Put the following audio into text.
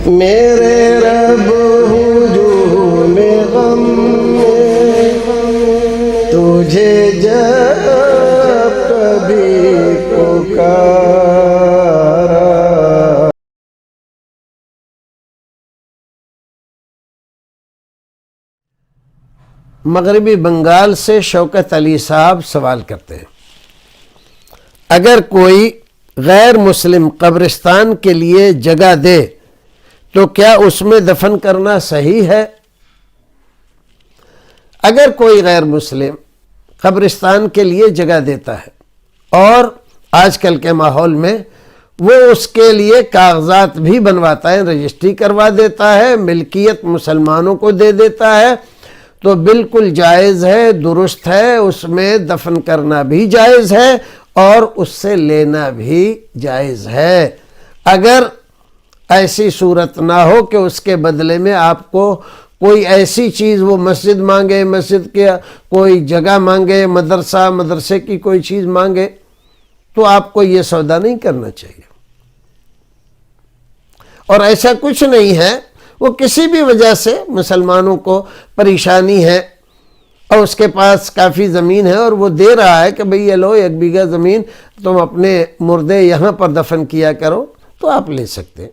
میرے رب ہجوم غم میں تجھے جب کبھی پکارا۔ مغربی بنگال سے شوکت علی صاحب سوال کرتے ہیں، اگر کوئی غیر مسلم قبرستان کے لیے جگہ دے تو کیا اس میں دفن کرنا صحیح ہے؟ اگر کوئی غیر مسلم قبرستان کے لیے جگہ دیتا ہے اور آج کل کے ماحول میں وہ اس کے لیے کاغذات بھی بنواتا ہے، رجسٹری کروا دیتا ہے، ملکیت مسلمانوں کو دے دیتا ہے، تو بالکل جائز ہے، درست ہے، اس میں دفن کرنا بھی جائز ہے اور اس سے لینا بھی جائز ہے۔ اگر ایسی صورت نہ ہو کہ اس کے بدلے میں آپ کو کوئی ایسی چیز، وہ مسجد مانگے، مسجد کے کوئی جگہ مانگے، مدرسے کی کوئی چیز مانگے، تو آپ کو یہ سودا نہیں کرنا چاہیے۔ اور ایسا کچھ نہیں ہے، وہ کسی بھی وجہ سے مسلمانوں کو پریشانی ہے اور اس کے پاس کافی زمین ہے اور وہ دے رہا ہے کہ بھئی یہ لو 1 بیگھہ زمین، تم اپنے مردے یہاں پر دفن کیا کرو، تو آپ لے سکتے ہیں۔